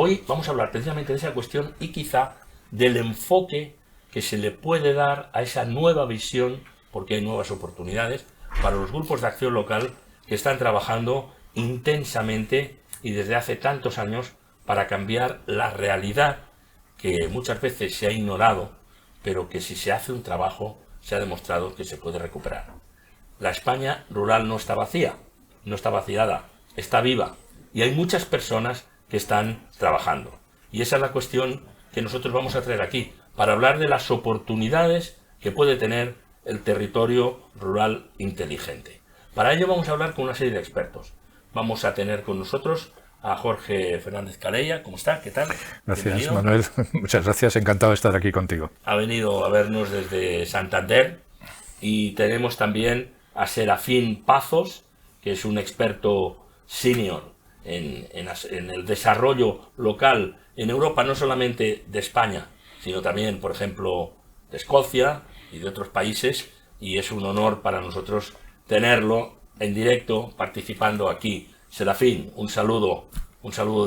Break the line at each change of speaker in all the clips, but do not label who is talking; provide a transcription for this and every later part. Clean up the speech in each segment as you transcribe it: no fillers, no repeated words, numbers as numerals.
Hoy vamos a hablar precisamente de esa cuestión y quizá del enfoque que se le puede dar a esa nueva visión, porque hay nuevas oportunidades para los grupos de acción local que están trabajando intensamente y desde hace tantos años para cambiar la realidad que muchas veces se ha ignorado, pero que si se hace un trabajo se ha demostrado que se puede recuperar. La España rural no está vacía, no está vaciada, está viva y hay muchas personas que están trabajando. Y esa es la cuestión que nosotros vamos a traer aquí, para hablar de las oportunidades que puede tener el territorio rural inteligente. Para ello vamos a hablar con una serie de expertos. Vamos a tener con nosotros a Jorge Fernández Calella. ¿Cómo está? ¿Qué tal?
Gracias,
Bienvenido.
Manuel. Muchas gracias. Encantado de estar aquí contigo.
Ha venido a vernos desde Santander y tenemos también a Serafín Pazos, que es un experto senior en el desarrollo local en Europa, no solamente de España, sino también, por ejemplo, de Escocia y de otros países, y es un honor para nosotros tenerlo en directo participando aquí. Serafín, un saludo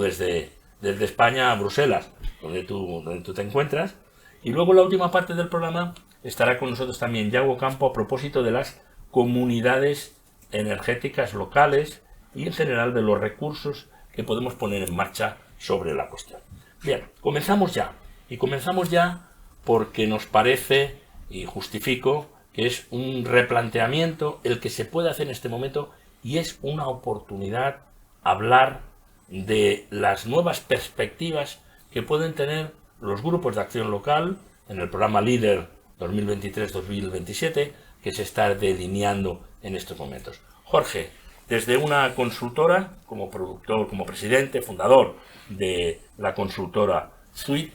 desde España a Bruselas, donde tú te encuentras. Y luego en la última parte del programa estará con nosotros también Yago Campo a propósito de las comunidades energéticas locales y en general de los recursos que podemos poner en marcha sobre la cuestión. Bien, comenzamos ya. Y comenzamos ya porque nos parece, y justifico, que es un replanteamiento el que se puede hacer en este momento y es una oportunidad hablar de las nuevas perspectivas que pueden tener los grupos de acción local en el programa LEADER 2023-2027 que se está delineando en estos momentos. Jorge, desde una consultora, como productor, como presidente, fundador de la consultora Suite,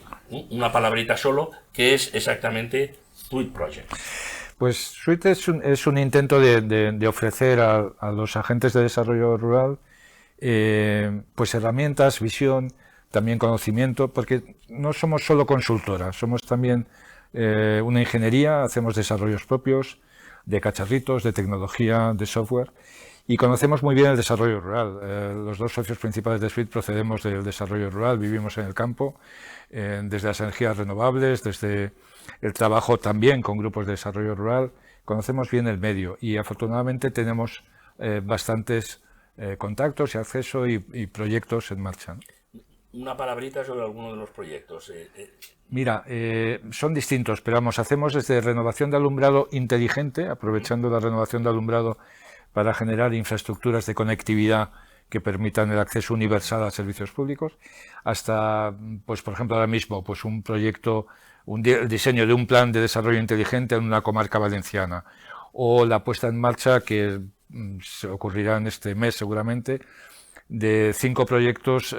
una palabrita solo, ¿qué es exactamente Suite Project?
Pues Suite es un intento de ofrecer a los agentes de desarrollo rural pues herramientas, visión, también conocimiento, porque no somos solo consultora, somos también una ingeniería, hacemos desarrollos propios de cacharritos, de tecnología, de software, y conocemos muy bien el desarrollo rural. Los dos socios principales de Suite procedemos del desarrollo rural, vivimos en el campo, desde las energías renovables, desde el trabajo también con grupos de desarrollo rural, conocemos bien el medio y afortunadamente tenemos bastantes contactos y acceso y proyectos en marcha.
Una palabrita sobre alguno de los proyectos.
Mira, son distintos, pero vamos, hacemos desde renovación de alumbrado inteligente, aprovechando la renovación de alumbrado para generar infraestructuras de conectividad que permitan el acceso universal a servicios públicos, hasta, pues por ejemplo, ahora mismo, pues un proyecto, el diseño de un plan de desarrollo inteligente en una comarca valenciana, o la puesta en marcha, que se ocurrirá en este mes seguramente, de 5 proyectos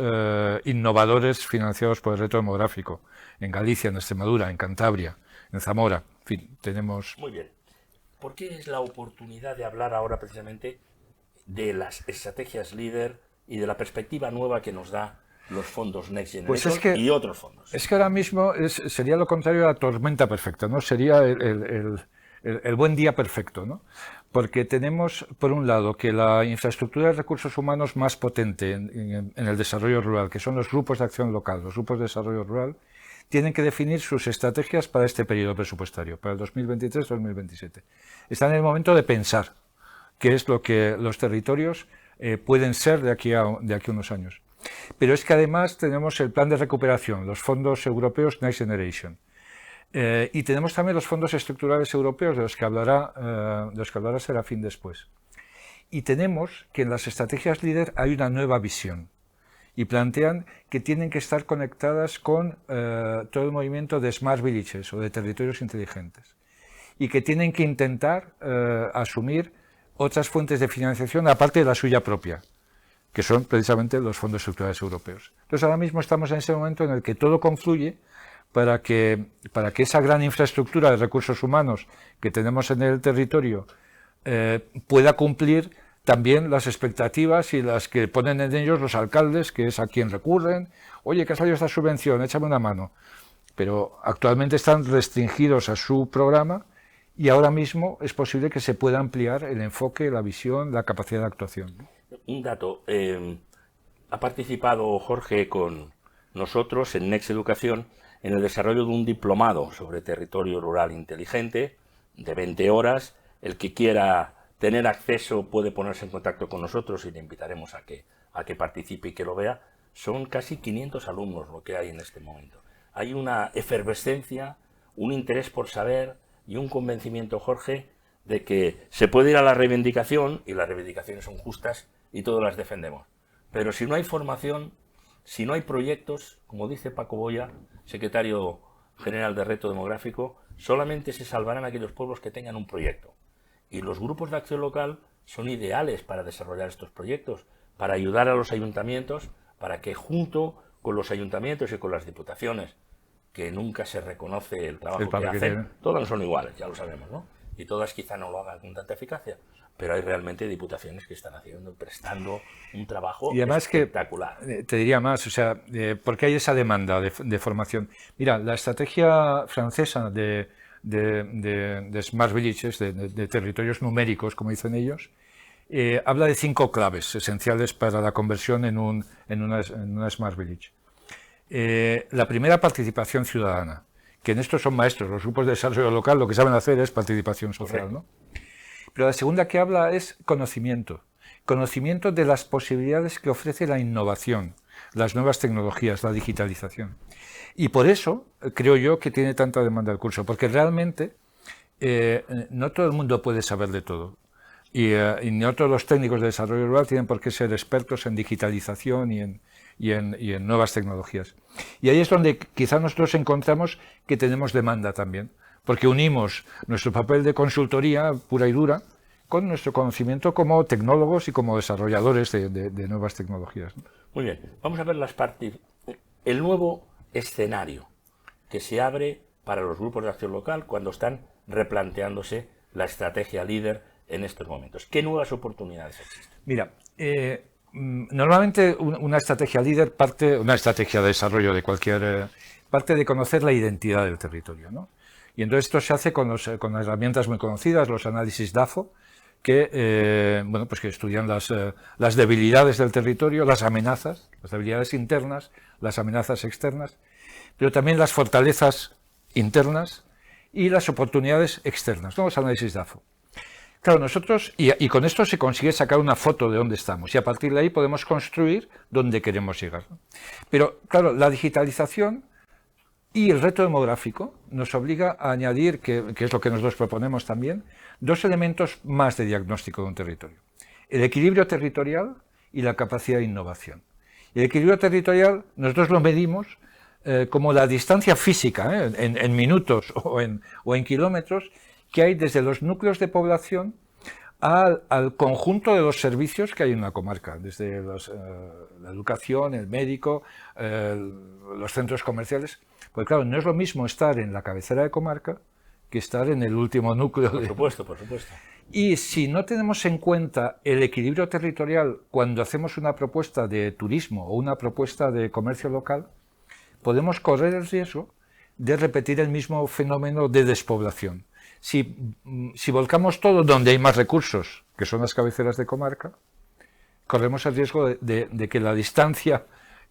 innovadores financiados por el reto demográfico, en Galicia, en Extremadura, en Cantabria, en Zamora, en fin, tenemos...
Muy bien. ¿Por qué es la oportunidad de hablar ahora precisamente de las estrategias LEADER y de la perspectiva nueva que nos da los fondos Next Generation y otros fondos?
Es que ahora mismo sería lo contrario a la tormenta perfecta, ¿no? Sería el buen día perfecto, ¿no? Porque tenemos, por un lado, que la infraestructura de recursos humanos más potente en el desarrollo rural, que son los grupos de acción local, los grupos de desarrollo rural, tienen que definir sus estrategias para este periodo presupuestario, para el 2023-2027. Están en el momento de pensar qué es lo que los territorios pueden ser de aquí a unos años. Pero es que además tenemos el plan de recuperación, los fondos europeos Next Generation. Y tenemos también los fondos estructurales europeos de los que hablará Serafín después. Y tenemos que en las estrategias LEADER hay una nueva visión y plantean que tienen que estar conectadas con todo el movimiento de Smart Villages o de territorios inteligentes y que tienen que intentar asumir otras fuentes de financiación aparte de la suya propia, que son precisamente los fondos estructurales europeos. Entonces ahora mismo estamos en ese momento en el que todo confluye para que esa gran infraestructura de recursos humanos que tenemos en el territorio pueda cumplir también las expectativas y las que ponen en ellos los alcaldes, que es a quien recurren. Oye, que ha salido esta subvención, échame una mano. Pero actualmente están restringidos a su programa y ahora mismo es posible que se pueda ampliar el enfoque, la visión, la capacidad de actuación.
Un dato. Ha participado Jorge con nosotros en Next Educación en el desarrollo de un diplomado sobre territorio rural inteligente de 20 horas. El que quiera tener acceso puede ponerse en contacto con nosotros y le invitaremos a que participe y que lo vea. Son casi 500 alumnos lo que hay en este momento. Hay una efervescencia, un interés por saber y un convencimiento, Jorge, de que se puede ir a la reivindicación, y las reivindicaciones son justas y todos las defendemos. Pero si no hay formación, si no hay proyectos, como dice Paco Boya, secretario general de Reto Demográfico, solamente se salvarán aquellos pueblos que tengan un proyecto. Y los grupos de acción local son ideales para desarrollar estos proyectos, para ayudar a los ayuntamientos, para que junto con los ayuntamientos y con las diputaciones, que nunca se reconoce el trabajo que hacen, todas no son iguales, ya lo sabemos, ¿no? Y todas quizá no lo hagan con tanta eficacia, pero hay realmente diputaciones que están haciendo, prestando un trabajo
y además
espectacular.
Que, te diría más, o sea, porque hay esa demanda de formación. Mira, la estrategia francesa de Smart Villages, de territorios numéricos, como dicen ellos, habla de 5 claves esenciales para la conversión en una Smart Village. La primera, participación ciudadana, que en esto son maestros, los grupos de desarrollo local lo que saben hacer es participación social, ¿no? Pero la segunda que habla es conocimiento de las posibilidades que ofrece la innovación, las nuevas tecnologías, la digitalización. Y por eso creo yo que tiene tanta demanda el curso, porque realmente no todo el mundo puede saber de todo. Y no todos los técnicos de desarrollo rural tienen por qué ser expertos en digitalización y en nuevas tecnologías. Y ahí es donde quizá nosotros encontramos que tenemos demanda también, porque unimos nuestro papel de consultoría pura y dura con nuestro conocimiento como tecnólogos y como desarrolladores de nuevas tecnologías.
Muy bien, vamos a ver las partes. El nuevo escenario que se abre para los grupos de acción local cuando están replanteándose la estrategia líder en estos momentos. ¿Qué nuevas oportunidades existen?
Mira, normalmente una estrategia líder una estrategia de desarrollo de cualquier, parte de conocer la identidad del territorio, ¿no? Y entonces esto se hace con herramientas muy conocidas, los análisis DAFO, que, pues que estudian las debilidades del territorio, las amenazas, las debilidades internas, las amenazas externas, pero también las fortalezas internas y las oportunidades externas, ¿no? Los análisis DAFO. Claro, nosotros, y con esto se consigue sacar una foto de dónde estamos, y a partir de ahí podemos construir dónde queremos llegar, ¿no? Pero, claro, la digitalización y el reto demográfico nos obliga a añadir, que es lo que nosotros proponemos también, 2 elementos más de diagnóstico de un territorio. El equilibrio territorial y la capacidad de innovación. El equilibrio territorial nosotros lo medimos como la distancia física, en minutos o en kilómetros, que hay desde los núcleos de población al conjunto de los servicios que hay en una comarca, desde la educación, el médico, los centros comerciales. Pues claro, no es lo mismo estar en la cabecera de comarca que estar en el último núcleo.
Por supuesto, por supuesto.
Y si no tenemos en cuenta el equilibrio territorial cuando hacemos una propuesta de turismo o una propuesta de comercio local, podemos correr el riesgo de repetir el mismo fenómeno de despoblación. Si volcamos todo donde hay más recursos, que son las cabeceras de comarca, corremos el riesgo de que la distancia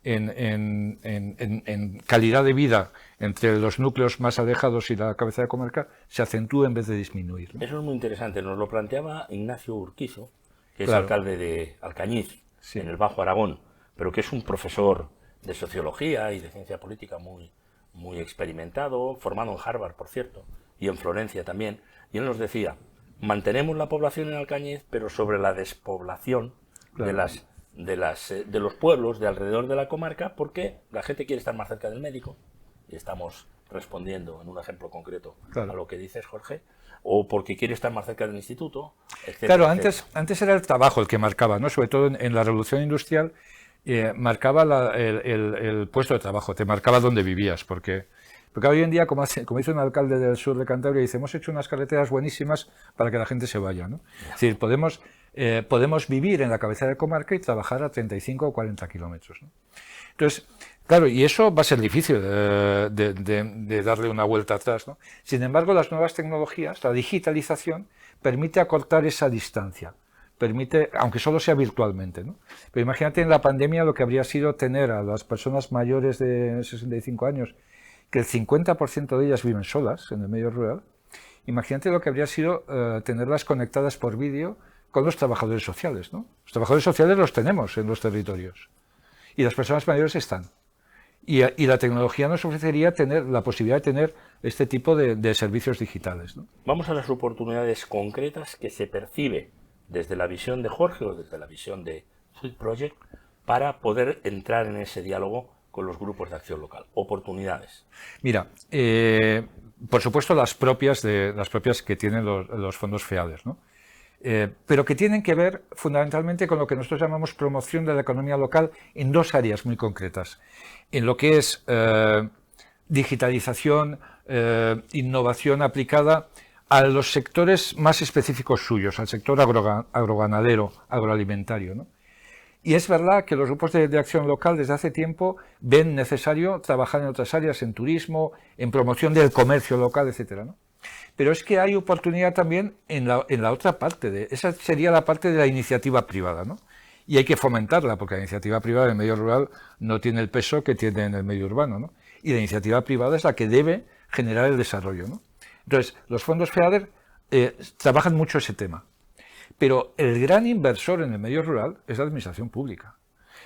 en calidad de vida entre los núcleos más alejados y la cabecera de comarca se acentúe en vez de disminuir, ¿no?
Eso es muy interesante. Nos lo planteaba Ignacio Urquizo, que es
Claro.
alcalde de Alcañiz,
Sí.
en el Bajo Aragón, pero que es un profesor de sociología y de ciencia política muy experimentado, formado en Harvard, por cierto, y en Florencia también. Y él nos decía, mantenemos la población en Alcañiz, pero sobre la despoblación
Claro.
de los pueblos de alrededor de la comarca, porque la gente quiere estar más cerca del médico, y estamos respondiendo en un ejemplo concreto
Claro.
a lo que dices, Jorge, o porque quiere estar más cerca del instituto, etcétera.
Claro,
etcétera.
antes era el trabajo el que marcaba, ¿no? Sobre todo en la revolución industrial, marcaba el puesto de trabajo, te marcaba dónde vivías, porque hoy en día, como dice un alcalde del sur de Cantabria, dice, hemos hecho unas carreteras buenísimas para que la gente se vaya, ¿no? Es decir, podemos vivir en la cabecera de comarca y trabajar a 35 o 40 kilómetros, ¿no? Entonces, claro, y eso va a ser difícil de darle una vuelta atrás, ¿no? Sin embargo, las nuevas tecnologías, la digitalización, permite acortar esa distancia. permite, aunque solo sea virtualmente, ¿no? Pero imagínate en la pandemia lo que habría sido tener a las personas mayores de 65 años, que el 50% de ellas viven solas en el medio rural. Imagínate lo que habría sido tenerlas conectadas por vídeo con los trabajadores sociales, ¿no? Los trabajadores sociales los tenemos en los territorios y las personas mayores están. Y la tecnología nos ofrecería tener la posibilidad de tener este tipo de servicios digitales, ¿no?
Vamos a las oportunidades concretas que se percibe desde la visión de Jorge o desde la visión de Sweet Project para poder entrar en ese diálogo con los grupos de acción local. Oportunidades.
Mira, por supuesto las propias que tienen los fondos FEADER, ¿no? Pero que tienen que ver fundamentalmente con lo que nosotros llamamos promoción de la economía local en dos áreas muy concretas. En lo que es digitalización, innovación aplicada a los sectores más específicos suyos, al sector agroganadero, agroalimentario, ¿no? Y es verdad que los grupos de acción local desde hace tiempo ven necesario trabajar en otras áreas, en turismo, en promoción del comercio local, etcétera, ¿no? Pero es que hay oportunidad también en la otra parte, esa sería la parte de la iniciativa privada, ¿no? Y hay que fomentarla, porque la iniciativa privada en el medio rural no tiene el peso que tiene en el medio urbano, ¿no? Y la iniciativa privada es la que debe generar el desarrollo, ¿no? Entonces, los fondos FEADER trabajan mucho ese tema. Pero el gran inversor en el medio rural es la administración pública.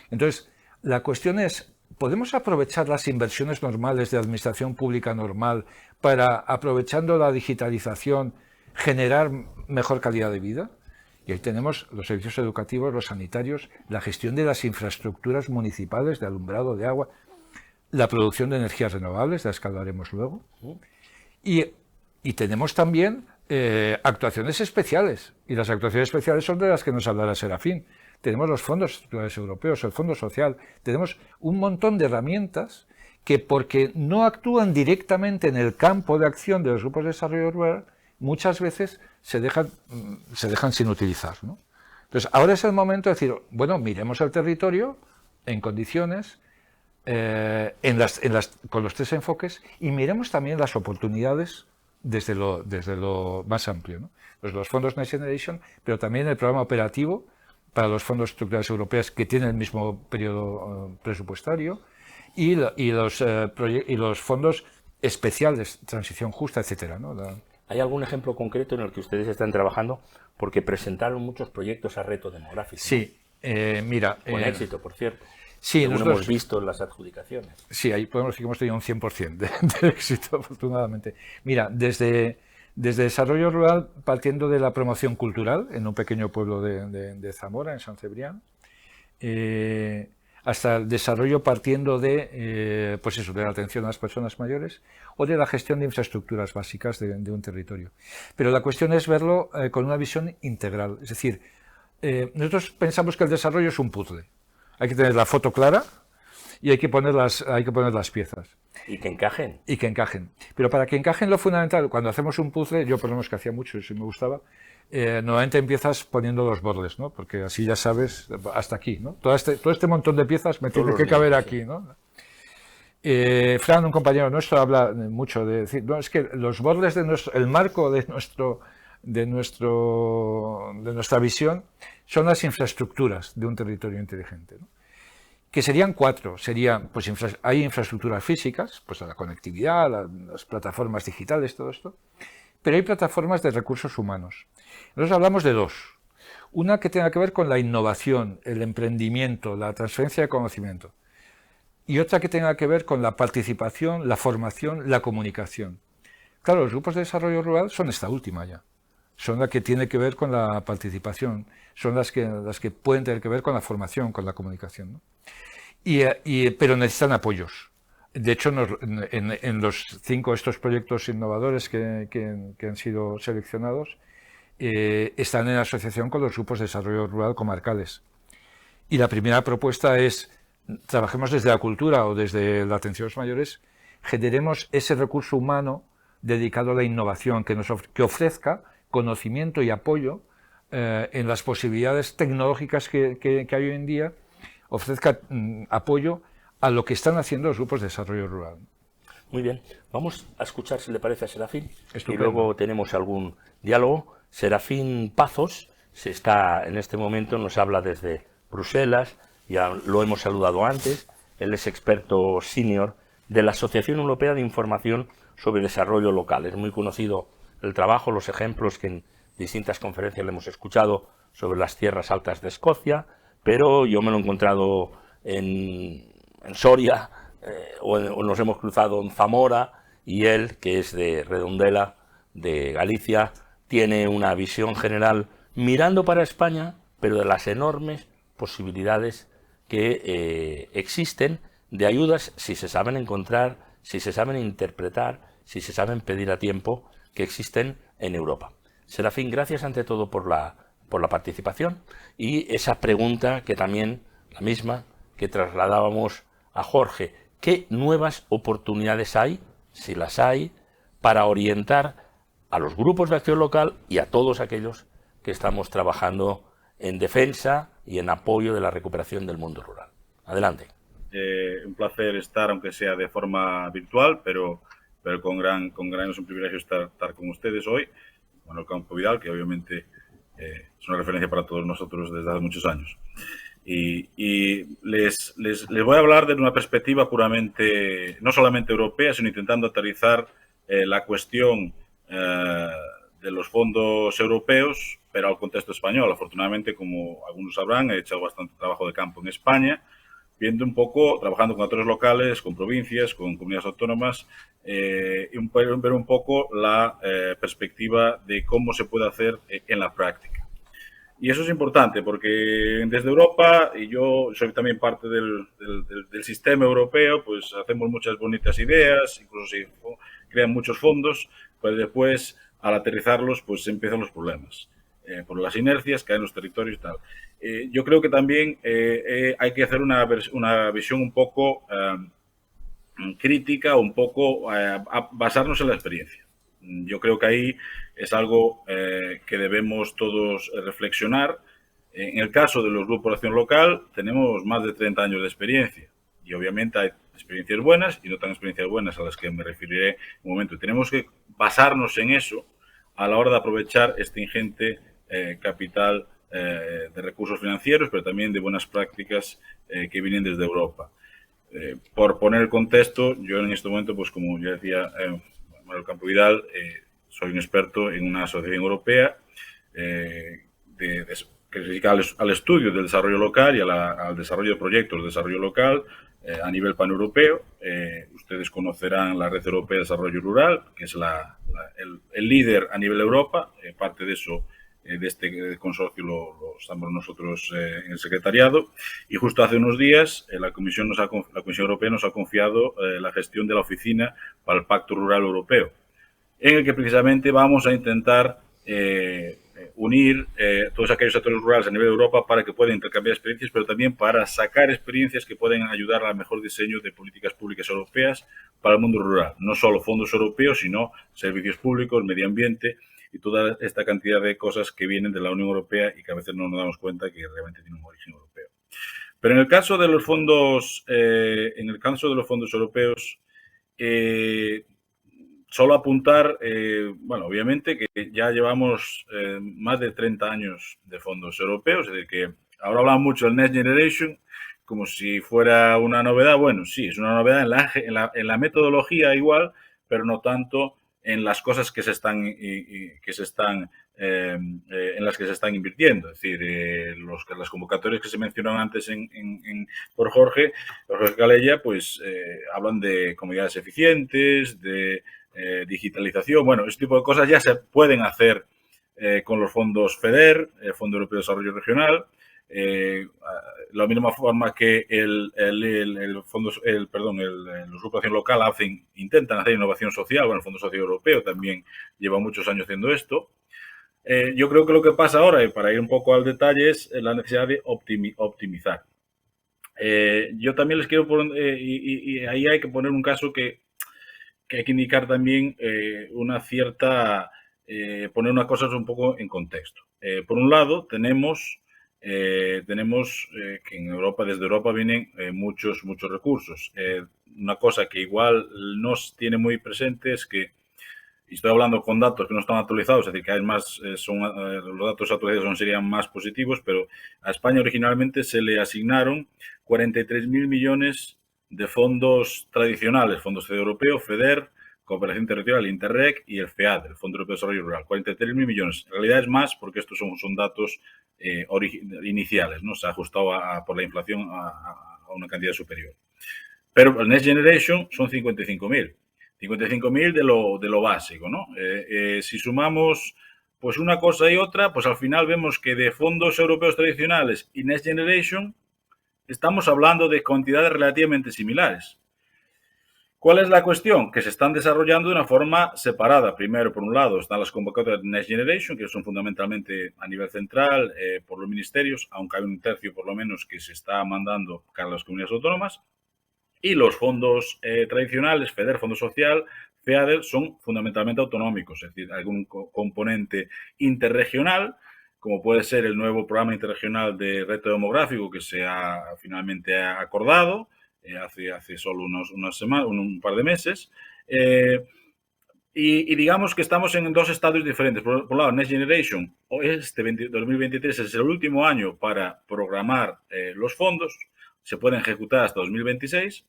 Entonces, la cuestión es, ¿podemos aprovechar las inversiones normales de administración pública normal para, aprovechando la digitalización, generar mejor calidad de vida? Y ahí tenemos los servicios educativos, los sanitarios, la gestión de las infraestructuras municipales de alumbrado, de agua, la producción de energías renovables, de las que hablaremos luego. Y tenemos también actuaciones especiales, y las actuaciones especiales son de las que nos hablará Serafín. Tenemos los fondos estructurales europeos, el Fondo Social, tenemos un montón de herramientas que, porque no actúan directamente en el campo de acción de los grupos de desarrollo rural, muchas veces se dejan sin utilizar, ¿no? Entonces, ahora es el momento de decir, bueno, miremos el territorio en condiciones, con los tres enfoques, y miremos también las oportunidades desde lo más amplio, ¿no? Pues los fondos Next Generation, pero también el programa operativo para los fondos estructurales europeos que tienen el mismo periodo presupuestario y los fondos especiales, transición justa, etcétera, ¿no?
¿Hay algún ejemplo concreto en el que ustedes están trabajando? Porque presentaron muchos proyectos a reto demográfico.
Sí, mira...
Con éxito, por cierto.
Sí,
nosotros hemos visto en las adjudicaciones.
Sí, ahí podemos decir que hemos tenido un 100% de éxito, afortunadamente. Mira, desde desarrollo rural, partiendo de la promoción cultural, en un pequeño pueblo de Zamora, en San Cebrián, hasta el desarrollo partiendo de la atención a las personas mayores o de la gestión de infraestructuras básicas de un territorio. Pero la cuestión es verlo con una visión integral. Es decir, nosotros pensamos que el desarrollo es un puzzle. Hay que tener la foto clara y hay que poner las piezas.
Y que encajen.
Y que encajen. Pero para que encajen, lo fundamental, cuando hacemos un puzzle, yo por lo menos que hacía mucho y si me gustaba, normalmente empiezas poniendo los bordes, ¿no? Porque así ya sabes hasta aquí, ¿no? Todo este montón de piezas me tiene que caber aquí, ¿no? Fran, un compañero nuestro, habla mucho de decir, no, es que los bordes el marco de nuestra visión son las infraestructuras de un territorio inteligente, ¿no? Que serían cuatro. Pues hay infraestructuras físicas, pues la conectividad, las plataformas digitales, todo esto, pero hay plataformas de recursos humanos. Nosotros hablamos de dos. Una que tenga que ver con la innovación, el emprendimiento, la transferencia de conocimiento, y otra que tenga que ver con la participación, la formación, la comunicación. Claro, los grupos de desarrollo rural son esta última ya. Son las que tienen que ver con la participación, son las que pueden tener que ver con la formación, con la comunicación, ¿no? Pero necesitan apoyos. De hecho, en los 5 estos proyectos innovadores que han sido seleccionados, están en asociación con los grupos de desarrollo rural comarcales. Y la primera propuesta es, trabajemos desde la cultura o desde la atención a los mayores, generemos ese recurso humano dedicado a la innovación, que ofrezca conocimiento y apoyo en las posibilidades tecnológicas que hay hoy en día, ofrezca apoyo a lo que están haciendo los grupos de desarrollo rural.
Muy bien, vamos a escuchar, si le parece, a Serafín.
Estupendo.
Y luego tenemos algún diálogo. Serafín Pazos en este momento nos habla desde Bruselas, ya lo hemos saludado antes, él es experto senior de la Asociación Europea de Información sobre Desarrollo Local. Es muy conocido el trabajo, los ejemplos que en distintas conferencias le hemos escuchado sobre las tierras altas de Escocia, pero yo me lo he encontrado en Soria, o nos hemos cruzado en Zamora, y él, que es de Redondela, de Galicia, tiene una visión general mirando para España, pero de las enormes posibilidades que existen de ayudas si se saben encontrar, si se saben interpretar, si se saben pedir a tiempo, que existen en Europa. Serafín, gracias ante todo por la participación y esa pregunta que también, la misma, que trasladábamos a Jorge. ¿Qué nuevas oportunidades hay, si las hay, para orientar a los grupos de acción local y a todos aquellos que estamos trabajando en defensa y en apoyo de la recuperación del mundo rural? Adelante.
Un placer estar, aunque sea de forma virtual, pero es un privilegio estar con ustedes hoy. Manuel Campo Vidal, que obviamente es una referencia para todos nosotros desde hace muchos años. Y les voy a hablar de una perspectiva puramente, no solamente europea, sino intentando aterrizar la cuestión de los fondos europeos, pero al contexto español. Afortunadamente, como algunos sabrán, he hecho bastante trabajo de campo en España, viendo un poco, trabajando con actores locales, con provincias, con comunidades autónomas, y ver un poco la perspectiva de cómo se puede hacer en la práctica. Y eso es importante porque desde Europa, y yo soy también parte del sistema europeo, pues hacemos muchas bonitas ideas, incluso se crean muchos fondos, pero después al aterrizarlos pues empiezan los problemas. Por las inercias que hay en los territorios y tal. Yo creo que también hay que hacer una visión un poco crítica, un poco basarnos en la experiencia. Yo creo que ahí es algo que debemos todos reflexionar. En el caso de los grupos de acción local, tenemos más de 30 años de experiencia y obviamente hay experiencias buenas y no tan experiencias buenas a las que me referiré en un momento. Tenemos que basarnos en eso a la hora de aprovechar este ingente capital de recursos financieros, pero también de buenas prácticas que vienen desde Europa. Por poner el contexto, yo en este momento, pues como ya decía Manuel Campo Vidal, soy un experto en una asociación europea que se dedica al estudio del desarrollo local y al desarrollo de proyectos de desarrollo local a nivel paneuropeo. Ustedes conocerán la Red Europea de Desarrollo Rural, que es el líder a nivel Europa. Parte de eso, de este consorcio, lo estamos nosotros en el secretariado. Y justo hace unos días la Comisión Europea nos ha confiado la gestión de la Oficina para el Pacto Rural Europeo, en el que precisamente vamos a intentar unir todos aquellos actores rurales a nivel de Europa para que puedan intercambiar experiencias, pero también para sacar experiencias que pueden ayudar al mejor diseño de políticas públicas europeas para el mundo rural. No solo fondos europeos, sino servicios públicos, medio ambiente y toda esta cantidad de cosas que vienen de la Unión Europea y que a veces no nos damos cuenta que realmente tienen un origen europeo. Pero en el caso de los fondos, europeos, solo apuntar, bueno, obviamente que ya llevamos más de 30 años de fondos europeos, es decir, que ahora hablamos mucho del Next Generation como si fuera una novedad. Bueno, sí, es una novedad en la metodología igual, pero no tanto en las cosas en las que se están invirtiendo. Es decir, las convocatorias que se mencionaron antes por Jorge Calella, pues hablan de comunidades eficientes, de digitalización. Bueno, este tipo de cosas ya se pueden hacer con los fondos FEDER, Fondo Europeo de Desarrollo Regional, la misma forma que los grupos de acción local intentan hacer innovación social. Bueno, el Fondo Social Europeo también lleva muchos años haciendo esto. Yo creo que lo que pasa ahora, y para ir un poco al detalle, es la necesidad de optimizar. Yo también les quiero poner, y ahí hay que poner un caso que hay que indicar también poner unas cosas un poco en contexto. Por un lado, tenemos que en Europa, desde Europa vienen muchos recursos. Una cosa que igual no se tiene muy presente es que y estoy hablando con datos que no están actualizados, es decir, que hay más, los datos actualizados serían más positivos, pero a España originalmente se le asignaron 43.000 millones de fondos tradicionales, Fondo Social Europeo, FEDER, Cooperación Territorial, Interreg y el FEAD, el Fondo Europeo de Desarrollo Rural, 43.000 millones. En realidad es más porque estos son datos iniciales, ¿no? Se ha ajustado por la inflación a una cantidad superior. Pero el Next Generation son 55.000. 55.000 de lo básico, ¿no? Si sumamos pues una cosa y otra, pues al final vemos que de fondos europeos tradicionales y Next Generation estamos hablando de cantidades relativamente similares. ¿Cuál es la cuestión? Que se están desarrollando de una forma separada. Primero, por un lado, están las convocatorias de Next Generation, que son fundamentalmente a nivel central por los ministerios, aunque hay un tercio por lo menos que se está mandando a las comunidades autónomas. Y los fondos tradicionales, FEDER, Fondo Social, FEADER, son fundamentalmente autonómicos, es decir, algún componente interregional, como puede ser el nuevo programa interregional de reto demográfico que se ha finalmente acordado hace solo unas semanas, un par de meses. Y digamos que estamos en dos estadios diferentes. Por un lado, Next Generation, 2023 es el último año para programar los fondos, se pueden ejecutar hasta 2026.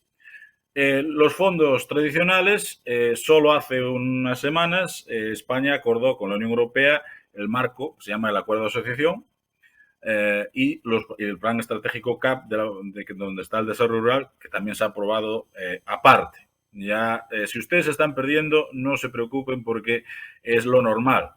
Los fondos tradicionales, solo hace unas semanas, España acordó con la Unión Europea el marco, se llama el Acuerdo de Asociación, y el Plan Estratégico CAP, donde está el desarrollo rural, que también se ha aprobado aparte. Ya, si ustedes se están perdiendo, no se preocupen porque es lo normal.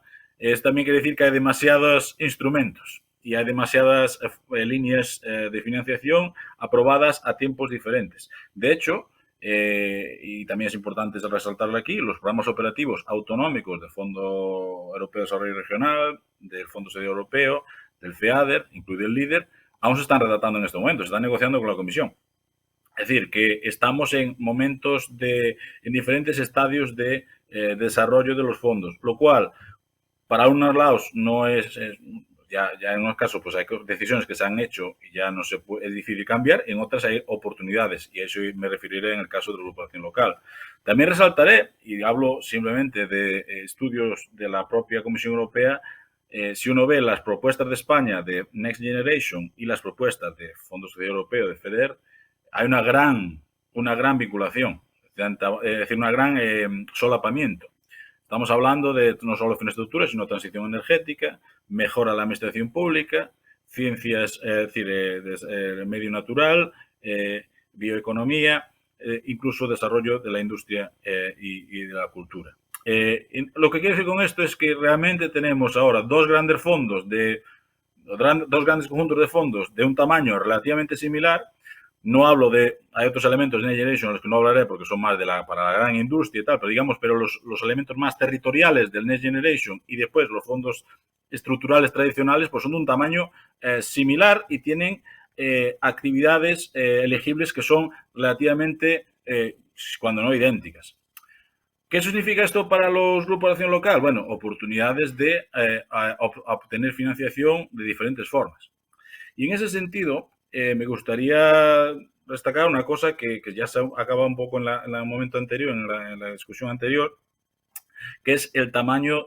También quiere decir que hay demasiados instrumentos y hay demasiadas líneas de financiación aprobadas a tiempos diferentes. De hecho, y también es importante resaltarlo aquí, los programas operativos autonómicos del Fondo Europeo de Desarrollo Regional, del Fondo Social Europeo, del FEADER, incluido el LEADER, aún se están redactando en este momento, se están negociando con la Comisión. Es decir, que estamos en momentos en diferentes estadios de desarrollo de los fondos, lo cual, para unos lados, no es ya en unos casos pues hay decisiones que se han hecho y ya no se puede, es difícil cambiar, en otras hay oportunidades, y a eso me referiré en el caso de la agrupación local. También resaltaré, y hablo simplemente de estudios de la propia Comisión Europea, si uno ve las propuestas de España de Next Generation y las propuestas de Fondo Social Europeo, de FEDER, hay una gran vinculación, es decir, una gran solapamiento. Estamos hablando de no solo infraestructura, sino transición energética, mejora de la administración pública, ciencias, es decir, medio natural, bioeconomía, incluso desarrollo de la industria y de la cultura. Lo que quiero decir con esto es que realmente tenemos ahora dos grandes conjuntos de fondos de un tamaño relativamente similar. No hablo hay otros elementos de Next Generation, los que no hablaré porque son más para la gran industria y tal, pero los elementos más territoriales del Next Generation y después los fondos estructurales tradicionales pues son de un tamaño similar y tienen actividades elegibles que son relativamente, cuando no idénticas. ¿Qué significa esto para los grupos de acción local? Bueno, oportunidades de obtener financiación de diferentes formas. Y en ese sentido, me gustaría destacar una cosa que ya se acaba un poco en el momento anterior, en la discusión anterior, que es el tamaño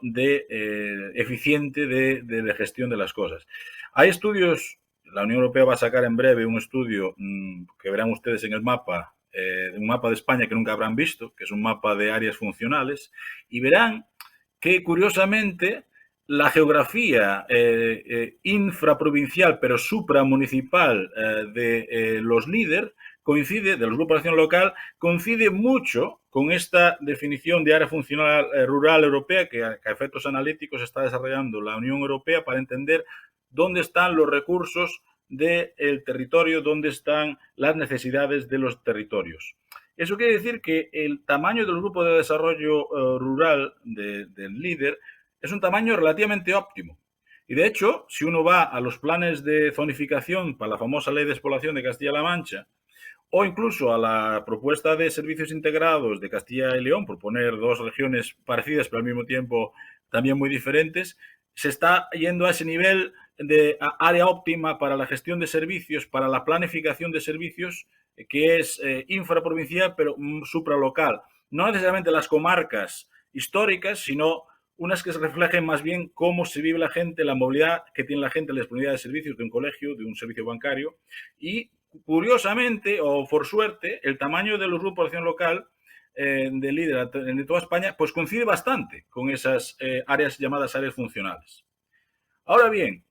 eficiente de gestión de las cosas. Hay estudios, la Unión Europea va a sacar en breve un estudio que verán ustedes en el mapa, un mapa de España que nunca habrán visto, que es un mapa de áreas funcionales, y verán que curiosamente la geografía infraprovincial pero supramunicipal de los líderes de los grupos de acción local, coincide mucho con esta definición de área funcional rural europea que a efectos analíticos está desarrollando la Unión Europea para entender dónde están los recursos del territorio, dónde están las necesidades de los territorios. Eso quiere decir que el tamaño del grupo de desarrollo rural del líder es un tamaño relativamente óptimo. Y de hecho, si uno va a los planes de zonificación para la famosa Ley de Despoblación de Castilla-La Mancha, o incluso a la propuesta de servicios integrados de Castilla y León, por poner dos regiones parecidas pero al mismo tiempo también muy diferentes, se está yendo a ese nivel de área óptima para la gestión de servicios, para la planificación de servicios, que es infraprovincial pero supralocal. No necesariamente las comarcas históricas, sino unas que se reflejen más bien cómo se vive la gente, la movilidad que tiene la gente, la disponibilidad de servicios de un colegio, de un servicio bancario. Y curiosamente, o por suerte, el tamaño de los grupos de población local de líder de toda España, pues coincide bastante con esas áreas llamadas áreas funcionales. Ahora bien,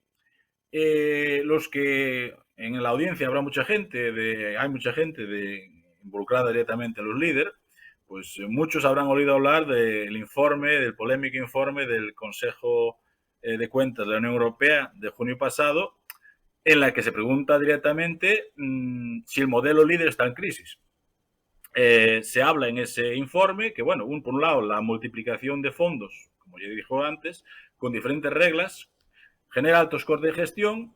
los que en la audiencia habrá mucha gente, hay mucha gente involucrada directamente en los líderes, pues muchos habrán oído hablar del polémico informe del Consejo de Cuentas de la Unión Europea de junio pasado, en la que se pregunta directamente si el modelo líder está en crisis. Se habla en ese informe que, bueno, por un lado, la multiplicación de fondos, como ya dijo antes, con diferentes reglas, genera altos costes de gestión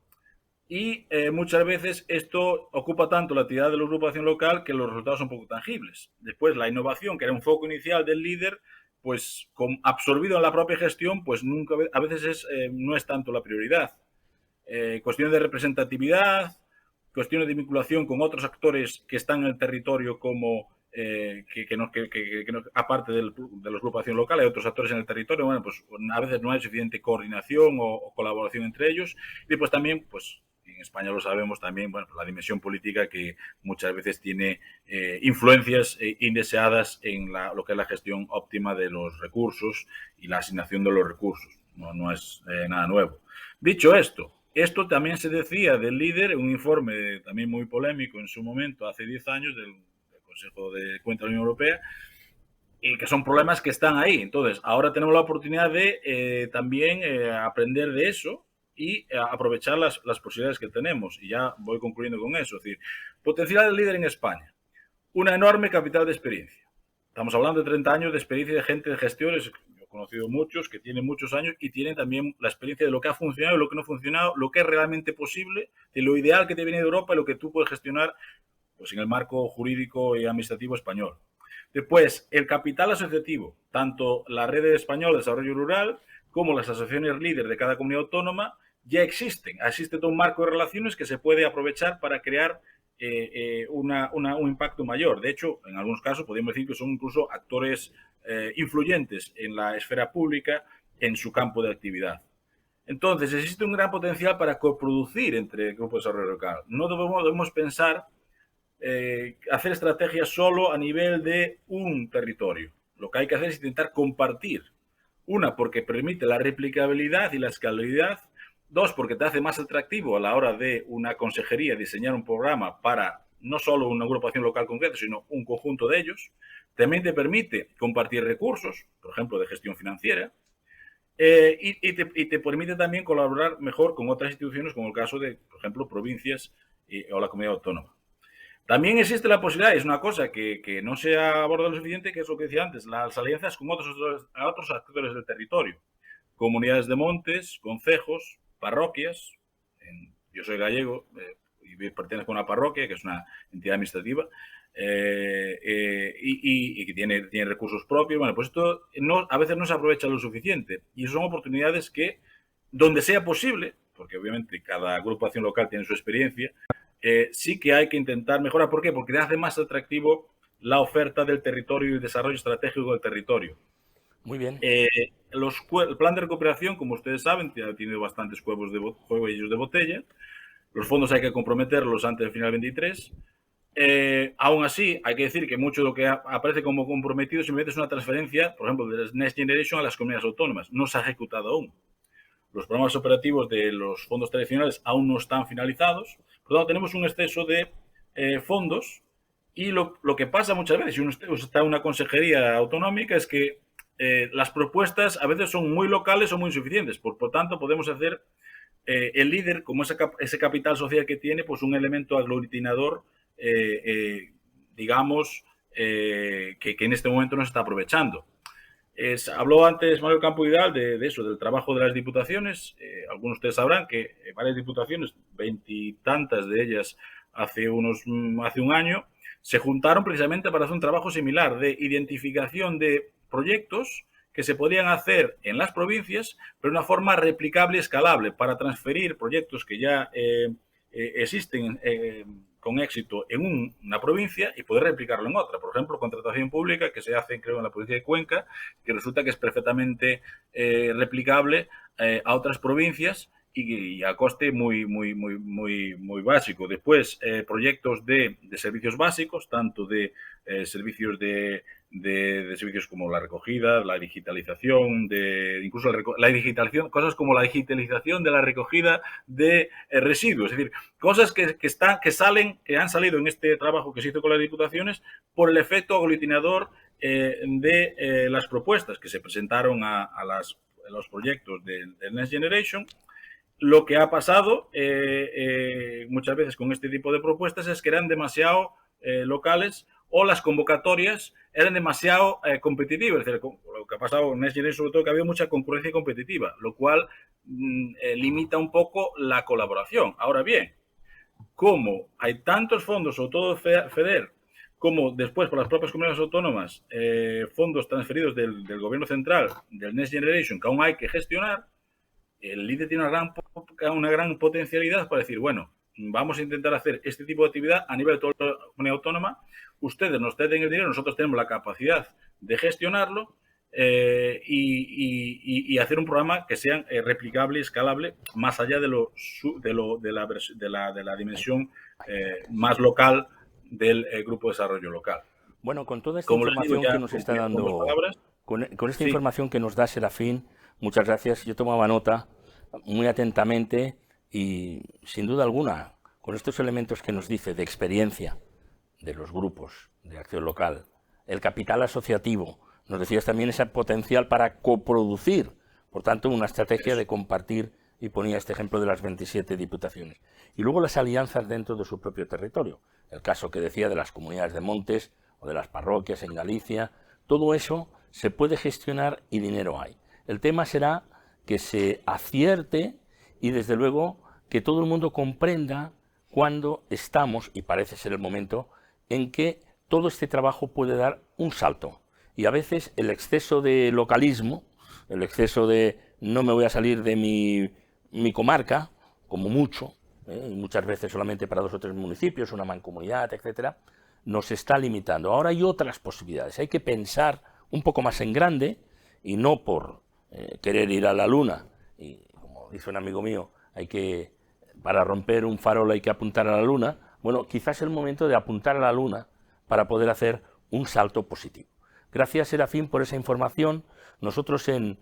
y muchas veces esto ocupa tanto la actividad de la agrupación local que los resultados son poco tangibles. Después, la innovación, que era un foco inicial del líder, pues absorbido en la propia gestión, pues a veces no es tanto la prioridad. Cuestiones de representatividad, cuestiones de vinculación con otros actores que están en el territorio como aparte de la agrupación local, hay otros actores en el territorio, bueno, pues a veces no hay suficiente coordinación o colaboración entre ellos. Y pues también, pues en España lo sabemos también, bueno, la dimensión política que muchas veces tiene influencias indeseadas en lo que es la gestión óptima de los recursos y la asignación de los recursos. No es nada nuevo. Dicho esto también se decía del líder, un informe también muy polémico en su momento, hace 10 años, del Consejo de Cuentas de la Unión Europea, y que son problemas que están ahí. Entonces, ahora tenemos la oportunidad de también aprender de eso y aprovechar las posibilidades que tenemos. Y ya voy concluyendo con eso. Es decir, potencial del líder en España. Una enorme capital de experiencia. Estamos hablando de 30 años de experiencia de gente de gestores. Yo he conocido muchos que tienen muchos años y tienen también la experiencia de lo que ha funcionado y lo que no ha funcionado, lo que es realmente posible, de lo ideal que te viene de Europa y lo que tú puedes gestionar pues en el marco jurídico y administrativo español. Después, el capital asociativo, tanto la Red Española de Desarrollo Rural como las asociaciones líderes de cada comunidad autónoma ya existen. Existe todo un marco de relaciones que se puede aprovechar para crear un impacto mayor. De hecho, en algunos casos podemos decir que son incluso actores influyentes en la esfera pública en su campo de actividad. Entonces, existe un gran potencial para coproducir entre grupos de desarrollo local. No debemos pensar hacer estrategias solo a nivel de un territorio. Lo que hay que hacer es intentar compartir. Una, porque permite la replicabilidad y la escalabilidad. Dos, porque te hace más atractivo a la hora de una consejería diseñar un programa para no solo una agrupación local concreta, sino un conjunto de ellos. También te permite compartir recursos, por ejemplo, de gestión financiera. Y te permite también colaborar mejor con otras instituciones, como el caso de, por ejemplo, provincias o la comunidad autónoma. También existe la posibilidad, es una cosa que no se ha abordado lo suficiente, que es lo que decía antes, las alianzas con otros actores del territorio. Comunidades de montes, concejos, parroquias. Yo soy gallego y pertenezco a una parroquia, que es una entidad administrativa, y que tiene recursos propios. Bueno, pues esto a veces no se aprovecha lo suficiente. Y son oportunidades que, donde sea posible, porque obviamente cada agrupación local tiene su experiencia, sí que hay que intentar mejorar. ¿Por qué? Porque hace más atractivo la oferta del territorio y el desarrollo estratégico del territorio.
Muy bien.
El plan de recuperación, como ustedes saben, tiene bastantes cuellos de botella. Los fondos hay que comprometerlos antes del final del 23. Aún así, hay que decir que mucho de lo que aparece como comprometido simplemente es una transferencia, por ejemplo, de Next Generation a las comunidades autónomas. No se ha ejecutado aún. Los programas operativos de los fondos tradicionales aún no están finalizados. Por lo tanto, tenemos un exceso de fondos y lo que pasa muchas veces, si uno está en una consejería autonómica, es que las propuestas a veces son muy locales o muy insuficientes. Por tanto, podemos hacer el líder, como ese capital social que tiene, pues un elemento aglutinador, digamos, que en este momento no se está aprovechando. Habló antes Manuel Campo Vidal de eso, del trabajo de las diputaciones. Algunos de ustedes sabrán que varias diputaciones, 20 y tantas de ellas hace un año, se juntaron precisamente para hacer un trabajo similar de identificación de proyectos que se podían hacer en las provincias, pero de una forma replicable y escalable, para transferir proyectos que ya existen con éxito en una provincia y poder replicarlo en otra. Por ejemplo, contratación pública que se hace, creo, en la provincia de Cuenca, que resulta que es perfectamente replicable a otras provincias y a coste muy básico. Después, proyectos de servicios básicos, tanto de servicios de servicios como la recogida, la digitalización, incluso la digitalización, cosas como la digitalización de la recogida de residuos, es decir, cosas que han salido en este trabajo que se hizo con las diputaciones por el efecto aglutinador de las propuestas que se presentaron a los proyectos del Next Generation. Lo que ha pasado muchas veces con este tipo de propuestas es que eran demasiado locales o las convocatorias eran demasiado competitivas. Es decir, lo que ha pasado en Next Generation, sobre todo, que había mucha concurrencia competitiva, lo cual limita un poco la colaboración. Ahora bien, como hay tantos fondos, sobre todo FEDER, como después por las propias comunidades autónomas, fondos transferidos del gobierno central, del Next Generation, que aún hay que gestionar, el LIDE tiene una gran potencialidad para decir, bueno, vamos a intentar hacer este tipo de actividad a nivel de toda la comunidad autónoma, ustedes nos ceden el dinero, nosotros tenemos la capacidad de gestionarlo y hacer un programa que sea replicable y escalable más allá de la dimensión más local del Grupo de Desarrollo Local.
Bueno, con toda esta información que nos está dando, con esta información que nos da Serafín, muchas gracias. Yo tomaba nota muy atentamente y, sin duda alguna, con estos elementos que nos dice de experiencia de los grupos de acción local, el capital asociativo, nos decías también ese potencial para coproducir, por tanto, una estrategia de compartir, y ponía este ejemplo de las 27 diputaciones. Y luego las alianzas dentro de su propio territorio, el caso que decía de las comunidades de montes o de las parroquias en Galicia, todo eso se puede gestionar y dinero hay. El tema será que se acierte y, desde luego, que todo el mundo comprenda cuándo estamos, y parece ser el momento, en que todo este trabajo puede dar un salto. Y a veces el exceso de localismo, el exceso de no me voy a salir de mi comarca, como mucho, y muchas veces solamente para 2 o 3 municipios, una mancomunidad, etcétera, nos está limitando. Ahora hay otras posibilidades. Hay que pensar un poco más en grande y no por querer ir a la luna. Y como dice un amigo mío, para romper un farol hay que apuntar a la luna. Bueno, quizás es el momento de apuntar a la luna para poder hacer un salto positivo. Gracias, Serafín, por esa información. Nosotros en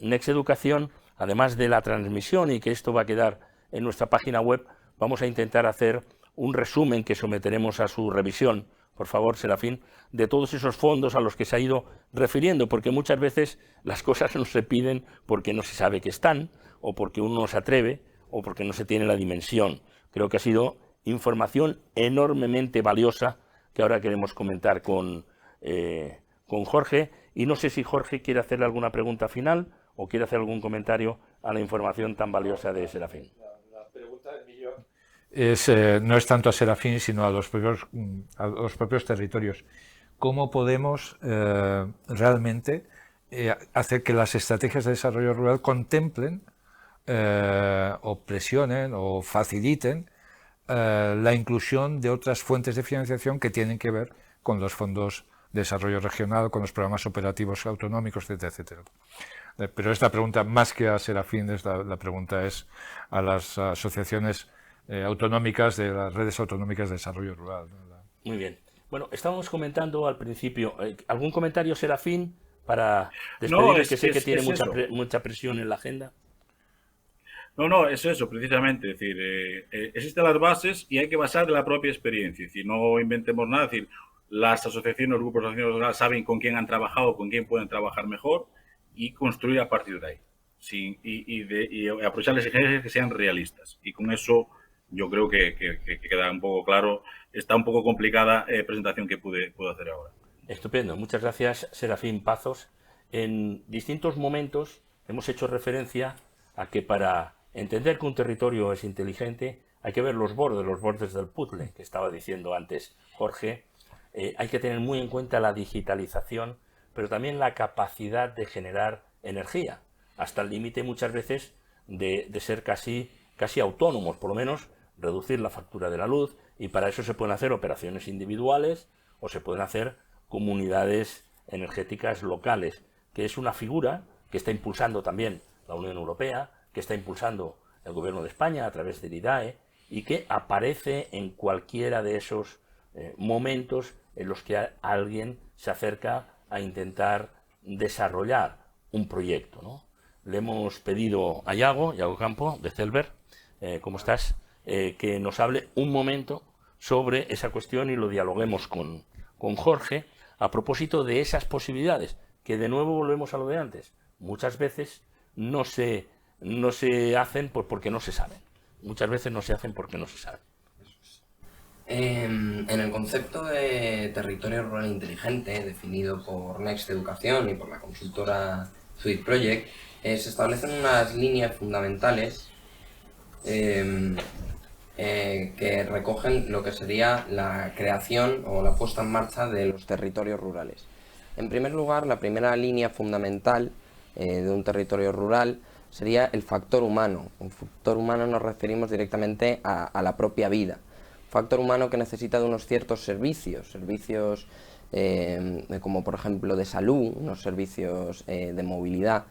Next Educación, además de la transmisión y que esto va a quedar en nuestra página web, vamos a intentar hacer un resumen que someteremos a su revisión, por favor, Serafín, de todos esos fondos a los que se ha ido refiriendo, porque muchas veces las cosas no se piden porque no se sabe que están, o porque uno no se atreve, o porque no se tiene la dimensión. Creo que ha sido información enormemente valiosa que ahora queremos comentar con Jorge, y no sé si Jorge quiere hacerle alguna pregunta final o quiere hacer algún comentario a la información tan valiosa de Serafín.
La pregunta del millón no es tanto a Serafín, sino a los propios territorios. ¿Cómo podemos realmente hacer que las estrategias de desarrollo rural contemplen o presionen o faciliten la inclusión de otras fuentes de financiación que tienen que ver con los fondos de desarrollo regional, con los programas operativos autonómicos, etcétera, etcétera? Pero esta pregunta, más que a Serafín, la pregunta es a las asociaciones autonómicas de las redes autonómicas de desarrollo rural.
Muy bien. Bueno, estábamos comentando al principio, ¿algún comentario, Serafín, para despedirle, que sé que tiene mucha presión en la agenda?
No, es eso, precisamente. Es decir, existen las bases y hay que basar de la propia experiencia. Es decir, no inventemos nada. Es decir, las asociaciones, los grupos de asociaciones saben con quién han trabajado, con quién pueden trabajar mejor y construir a partir de ahí. Sí, y aprovechar las exigencias que sean realistas. Y con eso yo creo que queda un poco claro esta un poco complicada presentación que puedo hacer ahora.
Estupendo. Muchas gracias, Serafín Pazos. En distintos momentos hemos hecho referencia a que para entender que un territorio es inteligente hay que ver los bordes del puzzle, que estaba diciendo antes Jorge. Hay que tener muy en cuenta la digitalización, pero también la capacidad de generar energía, hasta el límite muchas veces de ser casi autónomos, por lo menos reducir la factura de la luz Y para eso se pueden hacer operaciones individuales o se pueden hacer comunidades energéticas locales, que es una figura que está impulsando también la Unión Europea, que está impulsando el Gobierno de España a través del IDAE y que aparece en cualquiera de esos momentos en los que alguien se acerca a intentar desarrollar un proyecto, ¿no? Le hemos pedido a Yago Campo, de Celver, ¿cómo estás?, que nos hable un momento sobre esa cuestión y lo dialoguemos con Jorge a propósito de esas posibilidades, que de nuevo volvemos a lo de antes. Muchas veces no se hacen porque no se saben. Muchas veces no se hacen porque no se saben.
En el concepto de territorio rural inteligente, definido por Next Educación y por la consultora Sweet Project, se establecen unas líneas fundamentales que recogen lo que sería la creación o la puesta en marcha de los territorios rurales. En primer lugar, la primera línea fundamental de un territorio rural sería el factor humano. Con factor humano nos referimos directamente a la propia vida. Factor humano que necesita de unos ciertos servicios como por ejemplo de salud, unos servicios de movilidad.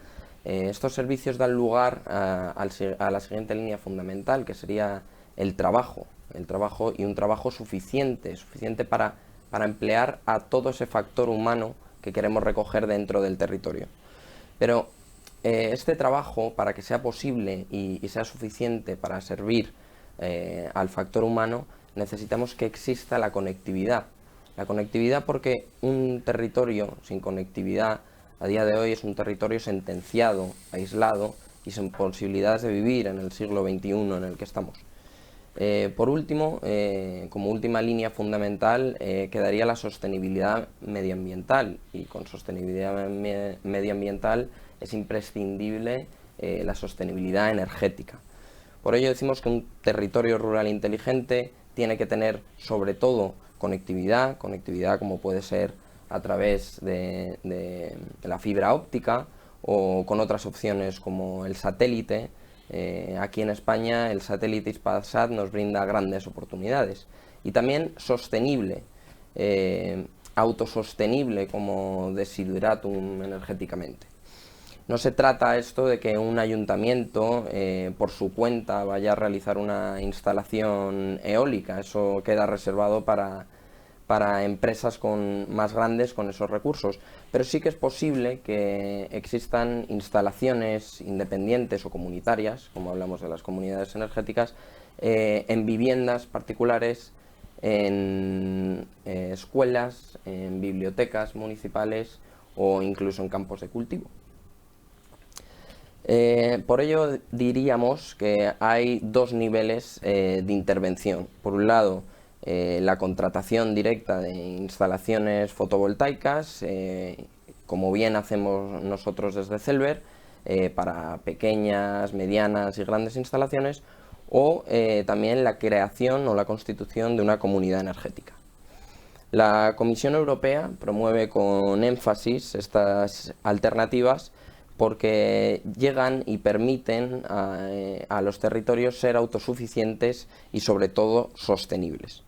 Estos servicios dan lugar a la siguiente línea fundamental, que sería el trabajo y un trabajo suficiente para emplear a todo ese factor humano que queremos recoger dentro del territorio. Pero este trabajo, para que sea posible y sea suficiente para servir al factor humano, necesitamos que exista la conectividad. La conectividad, porque un territorio sin conectividad a día de hoy es un territorio sentenciado, aislado y sin posibilidades de vivir en el siglo XXI en el que estamos. Por último, como última línea fundamental, quedaría la sostenibilidad medioambiental, y con sostenibilidad medioambiental es imprescindible la sostenibilidad energética. Por ello decimos que un territorio rural inteligente tiene que tener sobre todo conectividad como puede ser a través de la fibra óptica o con otras opciones como el satélite. Aquí en España el satélite Hispasat nos brinda grandes oportunidades. Y también sostenible, autosostenible como desideratum energéticamente. No se trata esto de que un ayuntamiento por su cuenta vaya a realizar una instalación eólica. Eso queda reservado para empresas más grandes con esos recursos. Pero sí que es posible que existan instalaciones independientes o comunitarias, como hablamos de las comunidades energéticas, en viviendas particulares, en escuelas, en bibliotecas municipales o incluso en campos de cultivo. Por ello diríamos que hay dos niveles de intervención. Por un lado, la contratación directa de instalaciones fotovoltaicas, como bien hacemos nosotros desde Celver, para pequeñas, medianas y grandes instalaciones, o también la creación o la constitución de una comunidad energética. La Comisión Europea promueve con énfasis estas alternativas porque llegan y permiten a los territorios ser autosuficientes y sobre todo sostenibles.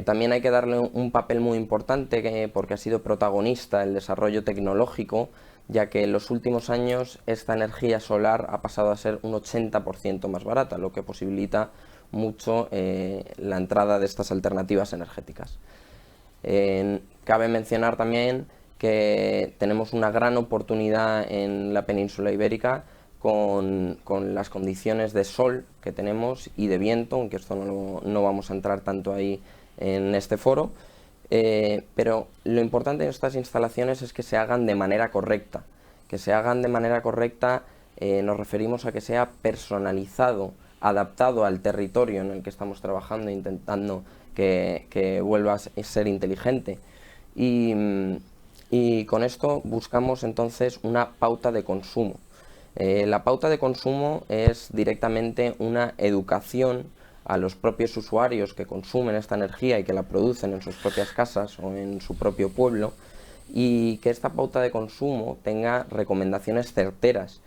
También hay que darle un papel muy importante porque ha sido protagonista el desarrollo tecnológico, ya que en los últimos años esta energía solar ha pasado a ser un 80% más barata, lo que posibilita mucho la entrada de estas alternativas energéticas. Cabe mencionar también que tenemos una gran oportunidad en la península ibérica con las condiciones de sol que tenemos y de viento, aunque esto no vamos a entrar tanto ahí en este foro, pero lo importante de estas instalaciones es que se hagan de manera correcta. Que se hagan de manera correcta nos referimos a que sea personalizado, adaptado al territorio en el que estamos trabajando, intentando que vuelva a ser inteligente. Y con esto buscamos entonces una pauta de consumo. La pauta de consumo es directamente una educación a los propios usuarios que consumen esta energía y que la producen en sus propias casas o en su propio pueblo, y que esta pauta de consumo tenga recomendaciones certeras,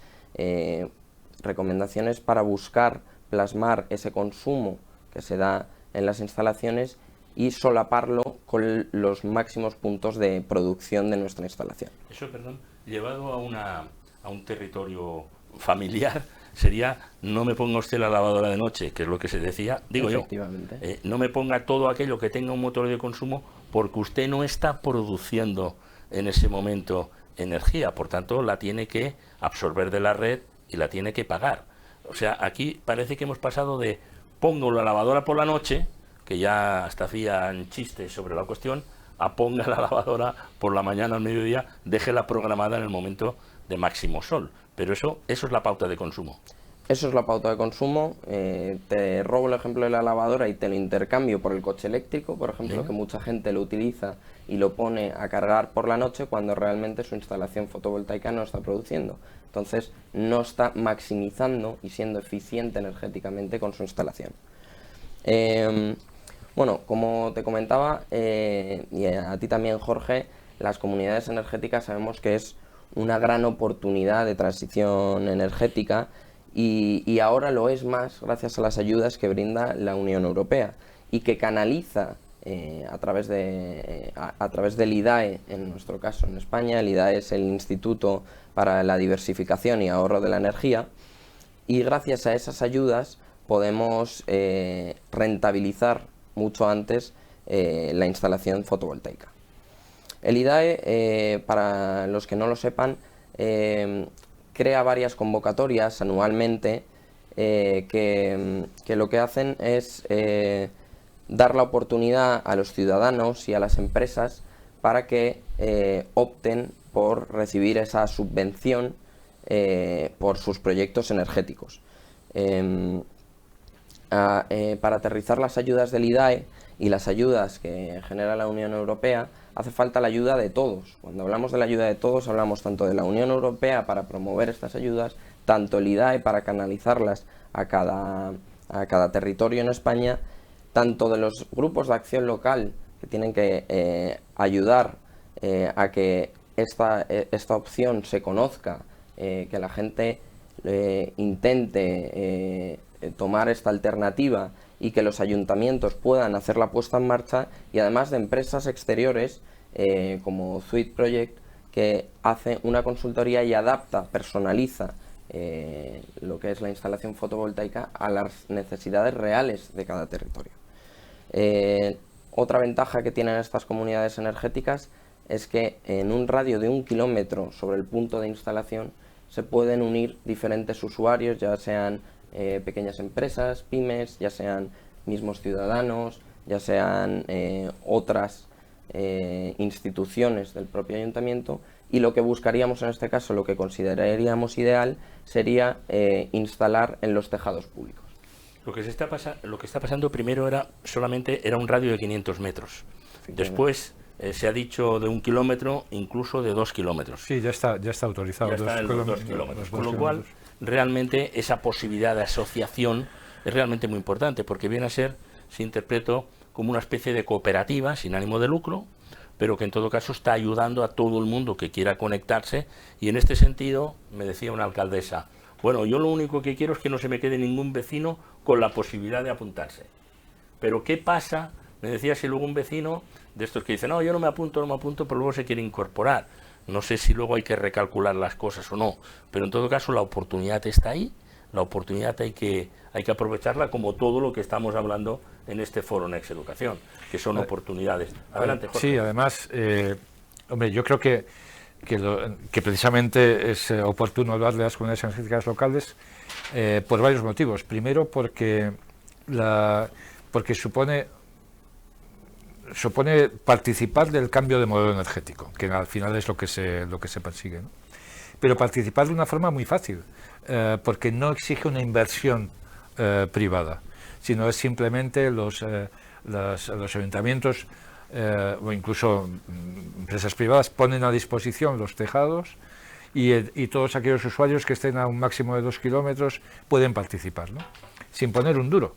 recomendaciones para buscar plasmar ese consumo que se da en las instalaciones y solaparlo con los máximos puntos de producción de nuestra instalación.
Eso, perdón, llevado a un territorio familiar, sería: no me ponga usted la lavadora de noche, que es lo que se decía, digo yo, no me ponga todo aquello que tenga un motor de consumo, porque usted no está produciendo en ese momento energía, por tanto la tiene que absorber de la red y la tiene que pagar. O sea, aquí parece que hemos pasado de pongo la lavadora por la noche, que ya hasta hacían chistes sobre la cuestión, a ponga la lavadora por la mañana al mediodía, déjela programada en el momento de máximo sol. Pero eso es la pauta de consumo.
Eso es la pauta de consumo. Te robo el ejemplo de la lavadora y te lo intercambio por el coche eléctrico, por ejemplo, que mucha gente lo utiliza y lo pone a cargar por la noche cuando realmente su instalación fotovoltaica no está produciendo. Entonces no está maximizando y siendo eficiente energéticamente con su instalación. Bueno, como te comentaba, y a ti también, Jorge, las comunidades energéticas sabemos que es una gran oportunidad de transición energética y ahora lo es más gracias a las ayudas que brinda la Unión Europea y que canaliza a través del IDAE, en nuestro caso en España. El IDAE es el Instituto para la Diversificación y Ahorro de la Energía, y gracias a esas ayudas podemos rentabilizar mucho antes la instalación fotovoltaica. El IDAE, para los que no lo sepan, crea varias convocatorias anualmente que lo que hacen es dar la oportunidad a los ciudadanos y a las empresas para que opten por recibir esa subvención por sus proyectos energéticos. Para aterrizar las ayudas del IDAE y las ayudas que genera la Unión Europea, hace falta la ayuda de todos. Cuando hablamos de la ayuda de todos, hablamos tanto de la Unión Europea para promover estas ayudas, tanto el IDAE para canalizarlas a cada territorio en España, tanto de los grupos de acción local que tienen que ayudar a que esta opción se conozca, que la gente intente tomar esta alternativa y que los ayuntamientos puedan hacer la puesta en marcha, y además de empresas exteriores como Sweet Project, que hace una consultoría y adapta, personaliza lo que es la instalación fotovoltaica a las necesidades reales de cada territorio. Otra ventaja que tienen estas comunidades energéticas es que en un radio de 1 kilómetro sobre el punto de instalación se pueden unir diferentes usuarios, ya sean pequeñas empresas, pymes, ya sean mismos ciudadanos, ya sean otras instituciones del propio ayuntamiento, y lo que buscaríamos en este caso, lo que consideraríamos ideal, sería instalar en los tejados públicos.
Lo que está pasando primero era un radio de 500 metros. Después se ha dicho de 1 kilómetro, incluso de 2 kilómetros.
Sí, ya está autorizado.
Ya está en los 2 kilómetros. Con lo cual, realmente esa posibilidad de asociación es realmente muy importante, porque viene a ser, si interpreto, como una especie de cooperativa sin ánimo de lucro, pero que en todo caso está ayudando a todo el mundo que quiera conectarse. Y en este sentido, me decía una alcaldesa, bueno, yo lo único que quiero es que no se me quede ningún vecino con la posibilidad de apuntarse. Pero ¿qué pasa? Me decía, si luego un vecino de estos que dice, no, yo no me apunto, pero luego se quiere incorporar. No sé si luego hay que recalcular las cosas o no, pero en todo caso la oportunidad está ahí, la oportunidad hay que aprovecharla, como todo lo que estamos hablando en este foro Next Educación, que son oportunidades. Adelante, Jorge.
Sí, además, hombre, yo creo que precisamente es oportuno hablar de las comunidades energéticas locales por varios motivos. Primero, porque supone participar del cambio de modelo energético, que al final es lo que se persigue, ¿no? Pero participar de una forma muy fácil, porque no exige una inversión privada, sino es simplemente los ayuntamientos o incluso empresas privadas ponen a disposición los tejados y todos aquellos usuarios que estén a un máximo de 2 kilómetros pueden participar, ¿no? Sin poner un duro,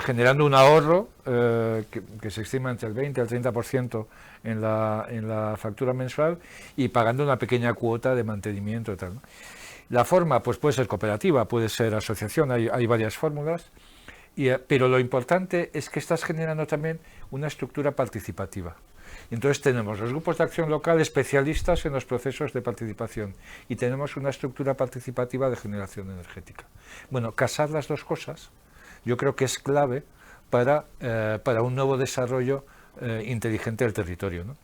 generando un ahorro que se estima entre el 20 y el 30% en la factura mensual, y pagando una pequeña cuota de mantenimiento y tal, ¿no? La forma pues puede ser cooperativa, puede ser asociación, hay varias fórmulas, Pero lo importante es que estás generando también una estructura participativa. Entonces tenemos los grupos de acción local especialistas en los procesos de participación y tenemos una estructura participativa de generación energética. Bueno, casar las dos cosas yo creo que es clave para un nuevo desarrollo inteligente del territorio, ¿no?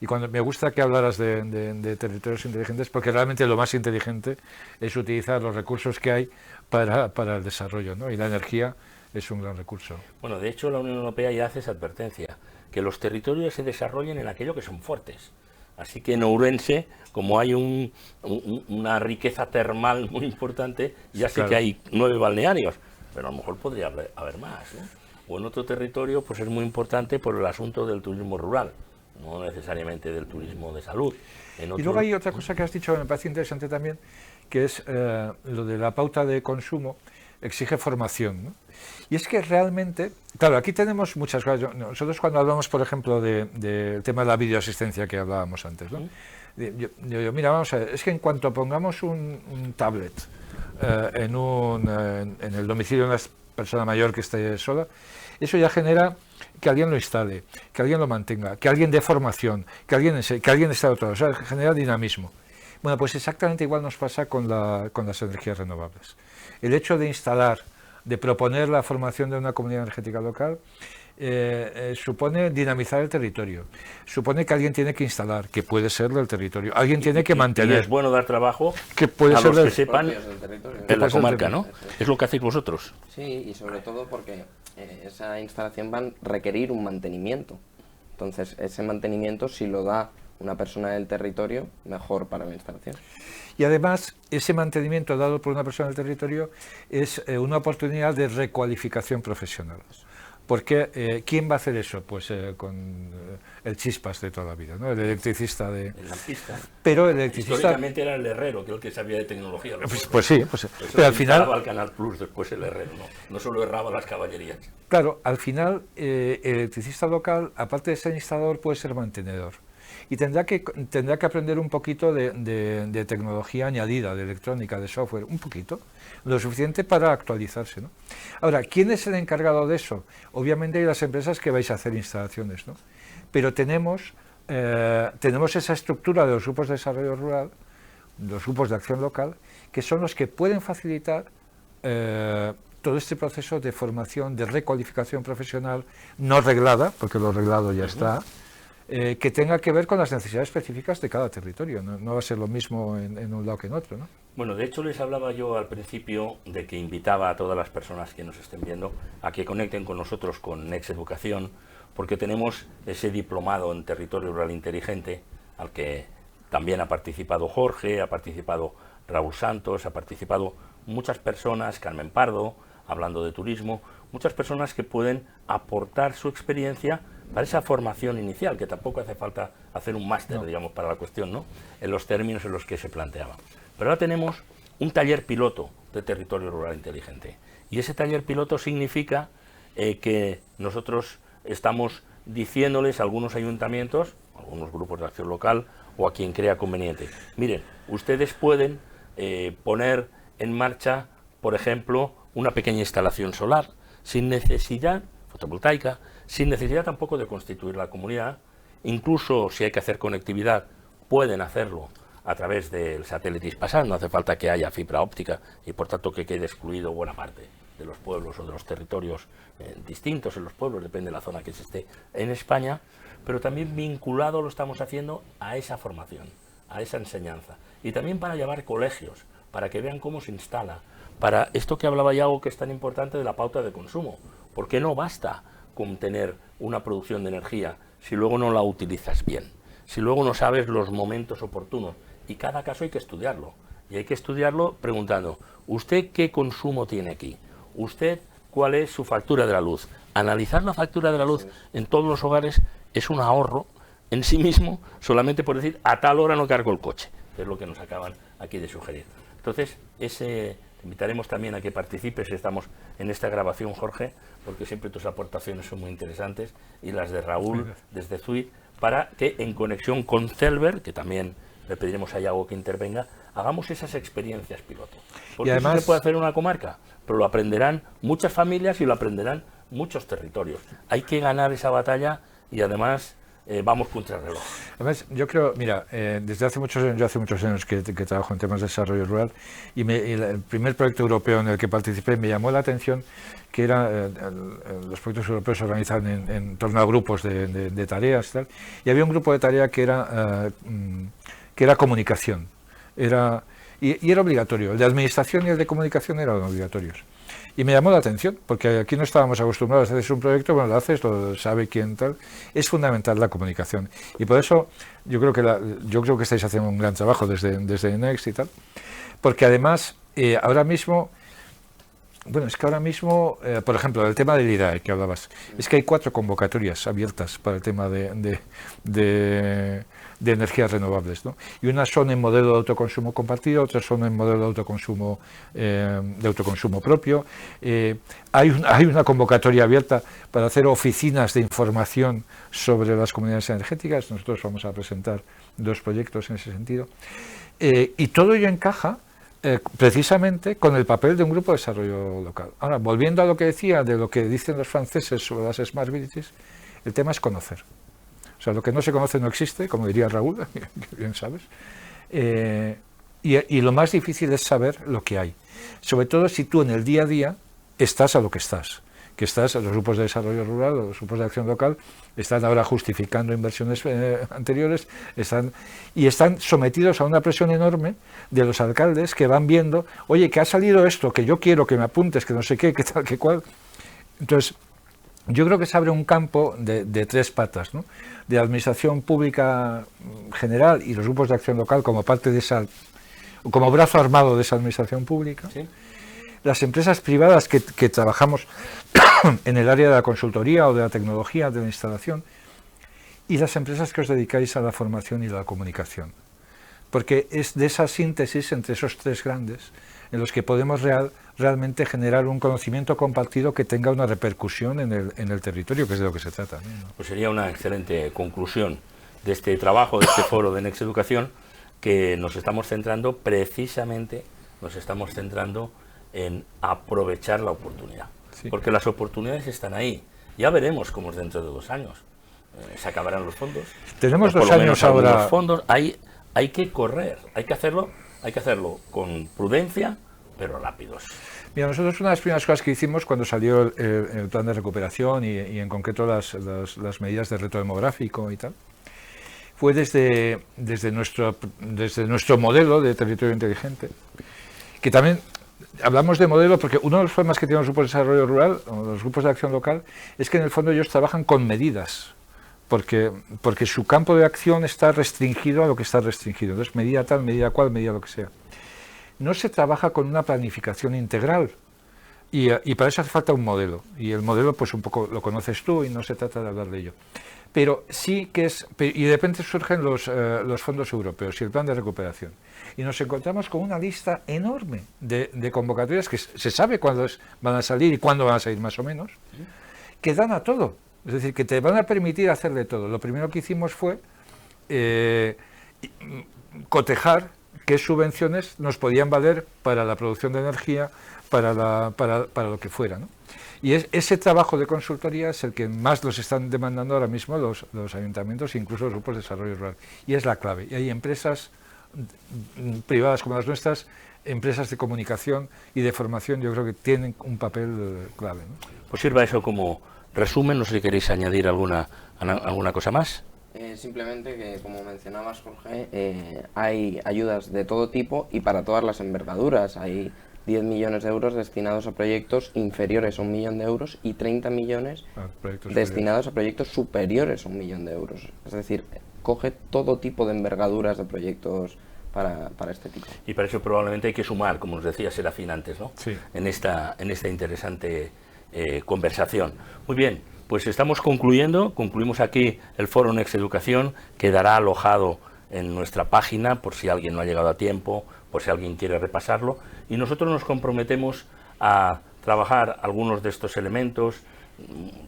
Y cuando me gusta que hablaras de territorios inteligentes, porque realmente lo más inteligente es utilizar los recursos que hay para el desarrollo, ¿no? Y la energía es un gran recurso.
Bueno, de hecho la Unión Europea ya hace esa advertencia, que los territorios se desarrollen en aquello que son fuertes. Así que en Ourense, como hay una riqueza termal muy importante, ya sé
claro,
que hay 9 balnearios, pero a lo mejor podría haber más, ¿no? O en otro territorio, pues es muy importante por el asunto del turismo rural, no necesariamente del turismo de salud.
Y luego hay otra cosa que has dicho que me parece interesante también, que es lo de la pauta de consumo exige formación, ¿no? Y es que realmente, claro, aquí tenemos muchas cosas. Nosotros cuando hablamos, por ejemplo, del tema de la videoasistencia que hablábamos antes, ¿no? Yo, mira, vamos a ver, es que en cuanto pongamos un tablet en el domicilio de una persona mayor que esté sola, eso ya genera que alguien lo instale, que alguien lo mantenga, que alguien dé formación, que alguien esté a otro, o sea, genera dinamismo. Bueno, pues exactamente igual nos pasa con las energías renovables. El hecho de instalar, de proponer la formación de una comunidad energética local, supone dinamizar el territorio, supone que alguien tiene que instalar, que puede ser del territorio, alguien tiene que mantener.
Y es bueno dar trabajo
que puede
a
ser
los que sepan en la comarca,
del
¿no? Es lo que hacéis vosotros.
Sí, y sobre todo porque esa instalación va a requerir un mantenimiento. Entonces, ese mantenimiento, si lo da una persona del territorio, mejor para la instalación.
Y además, ese mantenimiento dado por una persona del territorio es una oportunidad de recualificación profesional. Porque ¿quién va a hacer eso? Pues con el chispas de toda la vida, ¿no? El electricista de...
El lampista.
Pero el electricista...
Históricamente era el herrero, que el que sabía de tecnología.
Pues sí, pero al final...
al Canal Plus después el herrero, no solo erraba las caballerías.
Claro, al final el electricista local, aparte de ser instalador, puede ser mantenedor. Y tendrá que aprender un poquito de tecnología añadida, de electrónica, de software, un poquito, lo suficiente para actualizarse, ¿no? Ahora, ¿quién es el encargado de eso? Obviamente hay las empresas que vais a hacer instalaciones, ¿no? Pero tenemos esa estructura de los grupos de desarrollo rural, los grupos de acción local, que son los que pueden facilitar todo este proceso de formación, de recualificación profesional, no reglada, porque lo reglado ya está, que tenga que ver con las necesidades específicas de cada territorio. No va a ser lo mismo en un lado que en otro, ¿no?
Bueno, de hecho les hablaba yo al principio de que invitaba a todas las personas que nos estén viendo a que conecten con nosotros con Next Educación, porque tenemos ese diplomado en territorio rural inteligente al que también ha participado Jorge, ha participado Raúl Santos, ha participado muchas personas, Carmen Pardo, hablando de turismo, muchas personas que pueden aportar su experiencia para esa formación inicial, que tampoco hace falta hacer un máster, digamos, para la cuestión, ¿no? En los términos en los que se planteaba. Pero ahora tenemos un taller piloto de territorio rural inteligente. Y ese taller piloto significa que nosotros estamos diciéndoles a algunos ayuntamientos, a algunos grupos de acción local o a quien crea conveniente, miren, ustedes pueden poner en marcha, por ejemplo, una pequeña instalación solar, sin necesidad, fotovoltaica, sin necesidad tampoco de constituir la comunidad. Incluso si hay que hacer conectividad, pueden hacerlo a través del satélite Hispasat, no hace falta que haya fibra óptica y por tanto que quede excluido buena parte de los pueblos o de los territorios distintos en los pueblos, depende de la zona que se esté en España, pero también vinculado lo estamos haciendo a esa formación, a esa enseñanza, y también para llevar colegios, para que vean cómo se instala, para esto que hablaba Iago, que es tan importante de la pauta de consumo, porque no basta con tener una producción de energía si luego no la utilizas bien, si luego no sabes los momentos oportunos, y cada caso hay que estudiarlo, y hay que estudiarlo preguntando, ¿usted qué consumo tiene aquí? ¿Usted cuál es su factura de la luz? Analizar la factura de la luz en todos los hogares es un ahorro en sí mismo, solamente por decir, a tal hora no cargo el coche, que es lo que nos acaban aquí de sugerir. Entonces, te invitaremos también a que participes, estamos en esta grabación, Jorge, porque siempre tus aportaciones son muy interesantes, y las de Raúl desde Zuid, para que en conexión con Celver, que también le pediremos a Iago que intervenga, hagamos esas experiencias piloto. Porque
y además,
eso se puede hacer en una comarca, pero lo aprenderán muchas familias y lo aprenderán muchos territorios. Hay que ganar esa batalla y además vamos contra el reloj.
Además, yo creo, mira, desde hace muchos años, yo hace muchos años que trabajo en temas de desarrollo rural y el primer proyecto europeo en el que participé me llamó la atención que era los proyectos europeos se organizaban en torno a grupos de tareas y tal, y había un grupo de tarea que era comunicación, y era obligatorio, el de administración y el de comunicación eran obligatorios. Y me llamó la atención, porque aquí no estábamos acostumbrados a hacer un proyecto, bueno, lo haces, lo sabe quién tal, es fundamental la comunicación. Y por eso yo creo que estáis haciendo un gran trabajo desde Next y tal, porque además ahora mismo, bueno, es que ahora mismo, por ejemplo, el tema del IDAE que hablabas, es que hay 4 convocatorias abiertas para el tema de energías renovables, ¿no? Y unas son en modelo de autoconsumo compartido, otras son en modelo de autoconsumo propio. Hay una convocatoria abierta para hacer oficinas de información sobre las comunidades energéticas. Nosotros vamos a presentar 2 proyectos en ese sentido. Y todo ello encaja precisamente con el papel de un grupo de desarrollo local. Ahora, volviendo a lo que decía, de lo que dicen los franceses sobre las Smart Cities, el tema es conocer. O sea, lo que no se conoce no existe, como diría Raúl, que bien sabes. Y lo más difícil es saber lo que hay. Sobre todo si tú en el día a día estás a lo que estás. Que estás, los grupos de desarrollo rural, los grupos de acción local, están ahora justificando inversiones anteriores, están sometidos a una presión enorme de los alcaldes que van viendo, oye, que ha salido esto, que yo quiero que me apuntes, que no sé qué, que tal, que cual. Entonces, yo creo que se abre un campo de 3 patas, ¿no? De la administración pública general y los grupos de acción local como parte de esa, como brazo armado de esa administración pública. ¿Sí? Las empresas privadas que trabajamos en el área de la consultoría o de la tecnología, de la instalación, y las empresas que os dedicáis a la formación y la comunicación. Porque es de esa síntesis entre esos 3 grandes en los que podemos realmente generar un conocimiento compartido que tenga una repercusión en el territorio, que es de lo que se trata, ¿no?
Pues sería una excelente conclusión de este trabajo, de este foro de Next Educación, que nos estamos centrando precisamente, en aprovechar la oportunidad. Sí. Porque las oportunidades están ahí. Ya veremos cómo es dentro de 2 años. Se acabarán los fondos.
Tenemos 2 años ahora.
Los fondos, hay que correr, hay que hacerlo con prudencia, pero rápidos.
Mira, nosotros una de las primeras cosas que hicimos cuando salió el plan de recuperación y en concreto las medidas de reto demográfico y tal, fue desde nuestro modelo de territorio inteligente, que también hablamos de modelo porque uno de los problemas que tienen los grupos de desarrollo rural, o los grupos de acción local, es que en el fondo ellos trabajan con medidas, porque su campo de acción está restringido a lo que está restringido. Entonces, medida tal, medida cual, medida lo que sea. No se trabaja con una planificación integral y para eso hace falta un modelo. Y el modelo, pues un poco lo conoces tú y no se trata de hablar de ello. Pero sí que es... Y de repente surgen los fondos europeos y el plan de recuperación. Y nos encontramos con una lista enorme de convocatorias que se sabe cuándo van a salir y cuándo van a salir más o menos, que dan a todo. Es decir, que te van a permitir hacerle todo. Lo primero que hicimos fue cotejar qué subvenciones nos podían valer para la producción de energía, para lo que fuera, ¿no? Y ese trabajo de consultoría es el que más los están demandando ahora mismo los ayuntamientos e incluso los grupos de desarrollo rural. Y es la clave. Y hay empresas privadas como las nuestras, empresas de comunicación y de formación, yo creo que tienen un papel clave, ¿no?
Pues sirva eso como resumen, no sé si queréis añadir alguna cosa más.
Simplemente que, como mencionabas, Jorge, hay ayudas de todo tipo y para todas las envergaduras. Hay 10 millones de euros destinados a proyectos inferiores a 1 millón de euros y 30 millones destinados a proyectos superiores a 1 millón de euros. Es decir, coge todo tipo de envergaduras de proyectos para este tipo. Y
para eso probablemente hay que sumar, como nos decía Serafín antes, ¿no?
Sí.
En esta interesante conversación. Muy bien, pues estamos concluimos aquí el foro Next Educación, quedará alojado en nuestra página por si alguien no ha llegado a tiempo, por si alguien quiere repasarlo, y nosotros nos comprometemos a trabajar algunos de estos elementos,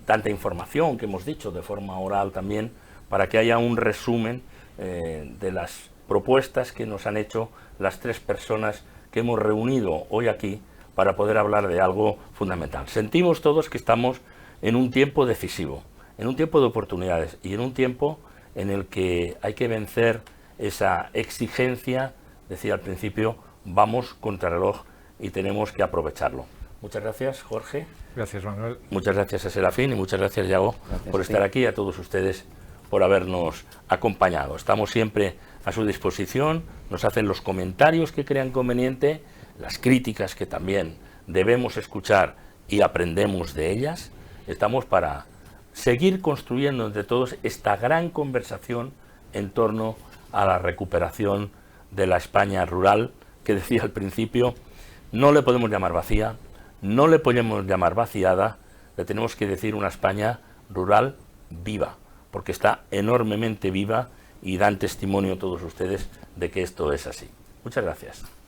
tanta información que hemos dicho de forma oral también, para que haya un resumen de las propuestas que nos han hecho las 3 personas que hemos reunido hoy aquí para poder hablar de algo fundamental. Sentimos todos que estamos en un tiempo decisivo, en un tiempo de oportunidades y en un tiempo en el que hay que vencer esa exigencia, decía al principio, vamos contra reloj y tenemos que aprovecharlo. Muchas gracias, Jorge.
Gracias, Manuel.
Muchas gracias a Serafín y muchas gracias, Yago, por estar aquí, a todos ustedes por habernos acompañado. Estamos siempre a su disposición, nos hacen los comentarios que crean conveniente, las críticas que también debemos escuchar y aprendemos de ellas. Estamos para seguir construyendo entre todos esta gran conversación en torno a la recuperación de la España rural, que decía al principio, no le podemos llamar vacía, no le podemos llamar vaciada, le tenemos que decir una España rural viva, porque está enormemente viva y dan testimonio todos ustedes de que esto es así. Muchas gracias.